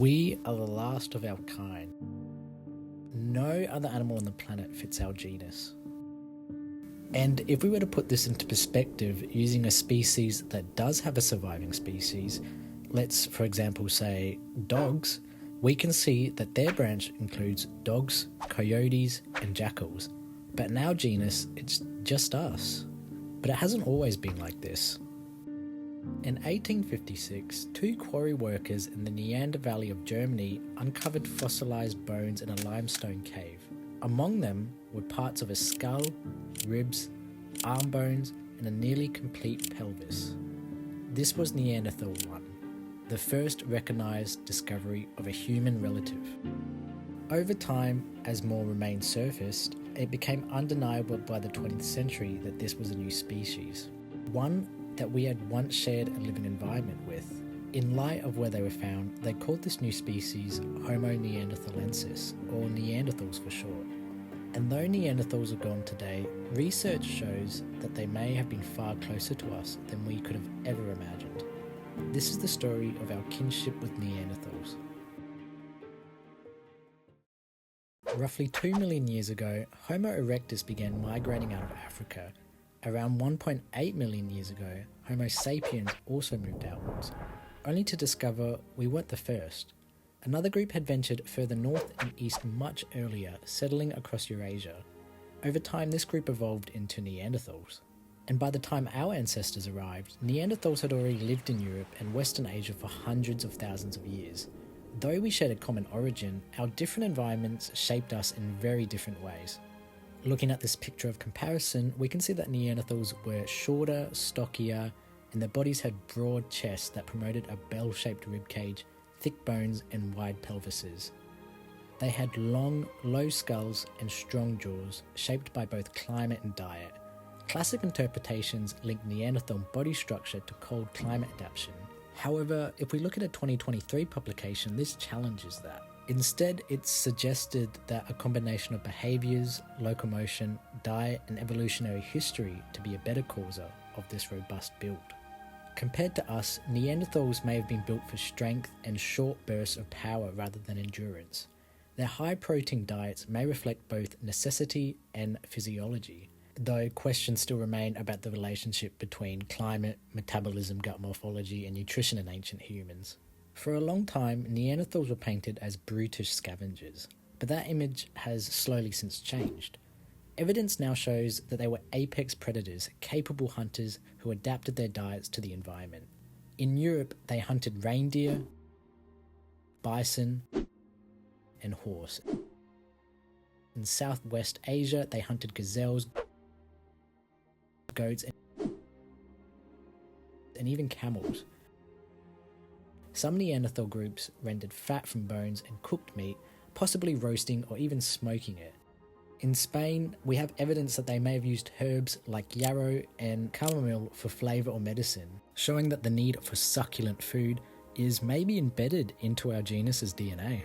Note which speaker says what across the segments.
Speaker 1: We are the last of our kind. No other animal on the planet fits our genus. And if we were to put this into perspective using a species that does have a surviving species, let's for example say dogs, we can see that their branch includes dogs, coyotes and jackals. But in our genus, it's just us. But it hasn't always been like this. In 1856, two quarry workers in the Neanderthal Valley of Germany uncovered fossilised bones in a limestone cave. Among them were parts of a skull, ribs, arm bones, and a nearly complete pelvis. This was Neanderthal 1, the first recognised discovery of a human relative. Over time, as more remains surfaced, it became undeniable by the 20th century that this was a new species, one that we had once shared a living environment with. In light of where they were found, they called this new species Homo neanderthalensis, or Neanderthals for short. And though Neanderthals are gone today, research shows that they may have been far closer to us than we could have ever imagined. This is the story of our kinship with Neanderthals. Roughly 2 million years ago, Homo erectus began migrating out of Africa. Around 1.8 million years ago, Homo sapiens also moved outwards, only to discover we weren't the first. Another group had ventured further north and east much earlier, settling across Eurasia. Over time, this group evolved into Neanderthals. And by the time our ancestors arrived, Neanderthals had already lived in Europe and Western Asia for hundreds of thousands of years. Though we shared a common origin, our different environments shaped us in very different ways. Looking at this picture of comparison, we can see that Neanderthals were shorter, stockier, and their bodies had broad chests that promoted a bell-shaped ribcage, thick bones, and wide pelvises. They had long, low skulls and strong jaws, shaped by both climate and diet. Classic interpretations link Neanderthal body structure to cold climate adaptation. However, if we look at a 2023 publication, this challenges that. Instead, it's suggested that a combination of behaviours, locomotion, diet and evolutionary history to be a better causer of this robust build. Compared to us, Neanderthals may have been built for strength and short bursts of power rather than endurance. Their high-protein diets may reflect both necessity and physiology, though questions still remain about the relationship between climate, metabolism, gut morphology and nutrition in ancient humans. For a long time, Neanderthals were painted as brutish scavengers, but that image has slowly since changed. Evidence now shows that they were apex predators, capable hunters who adapted their diets to the environment. In Europe, they hunted reindeer, bison, and horse. In Southwest Asia, they hunted gazelles, goats, and even camels. Some Neanderthal groups rendered fat from bones and cooked meat, possibly roasting or even smoking it. In Spain, we have evidence that they may have used herbs like yarrow and chamomile for flavour or medicine, showing that the need for succulent food is maybe embedded into our genus's DNA.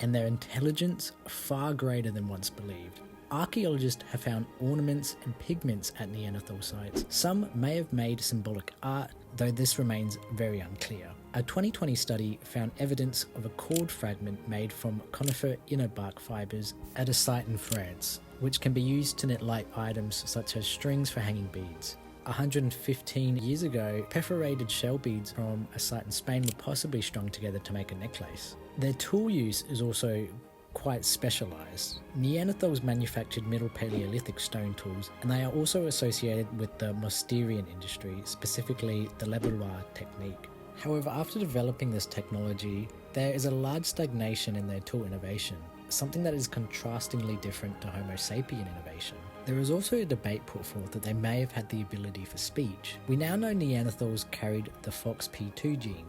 Speaker 1: And their intelligence far greater than once believed. Archaeologists have found ornaments and pigments at Neanderthal sites. Some may have made symbolic art, though this remains very unclear. A 2020 study found evidence of a cord fragment made from conifer inner bark fibres at a site in France, which can be used to knit light items such as strings for hanging beads. 115 years ago, perforated shell beads from a site in Spain were possibly strung together to make a necklace. Their tool use is also quite specialised. Neanderthals manufactured Middle Paleolithic stone tools, and they are also associated with the Mousterian industry, specifically the Levallois technique. However, after developing this technology, there is a large stagnation in their tool innovation, something that is contrastingly different to Homo sapien innovation. There is also a debate put forth that they may have had the ability for speech. We now know Neanderthals carried the FOXP2 gene,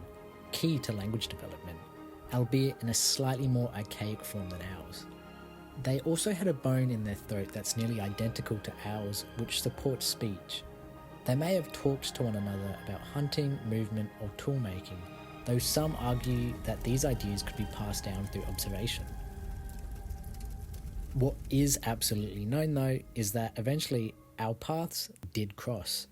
Speaker 1: key to language development, albeit in a slightly more archaic form than ours. They also had a bone in their throat that's nearly identical to ours, which supports speech. They may have talked to one another about hunting, movement, or tool making, though some argue that these ideas could be passed down through observation. What is absolutely known though is that eventually our paths did cross.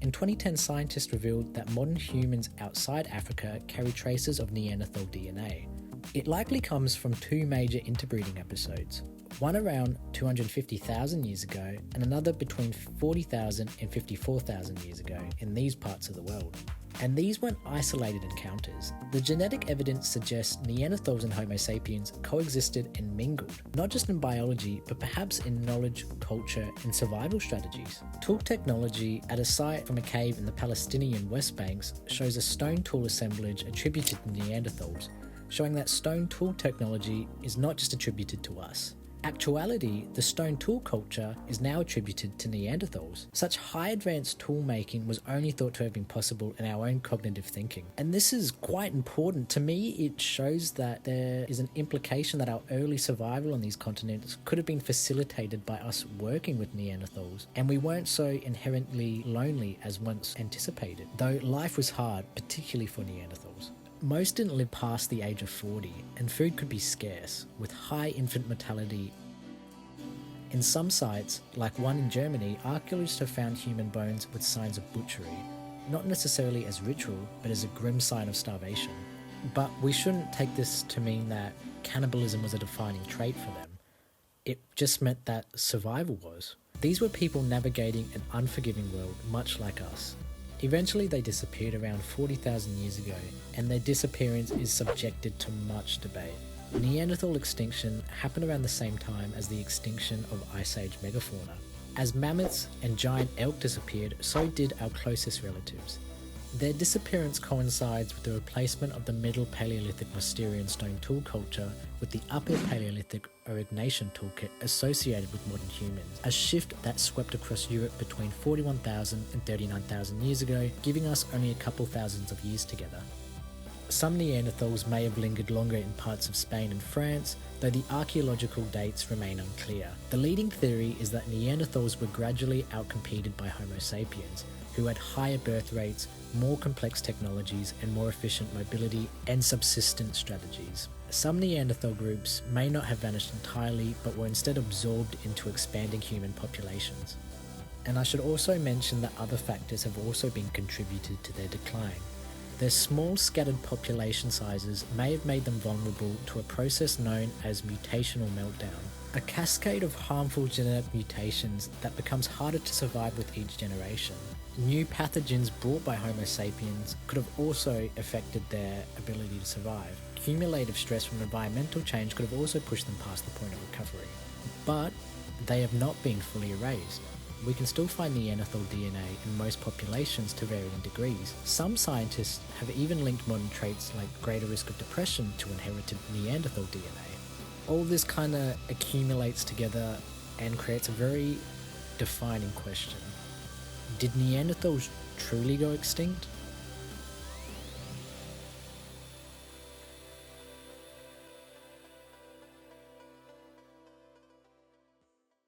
Speaker 1: In 2010, scientists revealed that modern humans outside Africa carry traces of Neanderthal DNA. It likely comes from two major interbreeding episodes, one around 250,000 years ago and another between 40,000 and 54,000 years ago in these parts of the world. And these weren't isolated encounters. The genetic evidence suggests Neanderthals and Homo sapiens coexisted and mingled, not just in biology, but perhaps in knowledge, culture, and survival strategies. Tool technology at a site from a cave in the Palestinian West Banks shows a stone tool assemblage attributed to Neanderthals, showing that stone tool technology is not just attributed to us. Actuality, the stone tool culture is now attributed to Neanderthals. Such high advanced tool making was only thought to have been possible in our own cognitive thinking. And this is quite important. To me, it shows that there is an implication that our early survival on these continents could have been facilitated by us working with Neanderthals, and we weren't so inherently lonely as once anticipated, though life was hard, particularly for Neanderthals. Most didn't live past the age of 40, and food could be scarce, with high infant mortality. In some sites, like one in Germany, archaeologists have found human bones with signs of butchery, not necessarily as ritual, but as a grim sign of starvation. But we shouldn't take this to mean that cannibalism was a defining trait for them. It just meant that survival was. These were people navigating an unforgiving world, much like us. Eventually they disappeared around 40,000 years ago, and their disappearance is subjected to much debate. Neanderthal extinction happened around the same time as the extinction of Ice Age megafauna. As mammoths and giant elk disappeared, so did our closest relatives. Their disappearance coincides with the replacement of the Middle Paleolithic Mousterian stone tool culture with the Upper Paleolithic Aurignacian toolkit associated with modern humans, a shift that swept across Europe between 41,000 and 39,000 years ago, giving us only a couple thousands of years together. Some Neanderthals may have lingered longer in parts of Spain and France, though the archaeological dates remain unclear. The leading theory is that Neanderthals were gradually outcompeted by Homo sapiens, who had higher birth rates, more complex technologies, and more efficient mobility and subsistence strategies. Some Neanderthal groups may not have vanished entirely, but were instead absorbed into expanding human populations. And I should also mention that other factors have also been contributed to their decline. Their small scattered population sizes may have made them vulnerable to a process known as mutational meltdown, a cascade of harmful genetic mutations that becomes harder to survive with each generation. New pathogens brought by Homo sapiens could have also affected their ability to survive. Cumulative stress from environmental change could have also pushed them past the point of recovery. But they have not been fully erased. We can still find Neanderthal DNA in most populations to varying degrees. Some scientists have even linked modern traits like greater risk of depression to inherited Neanderthal DNA. All this kind of accumulates together and creates a very defining question. Did Neanderthals truly go extinct?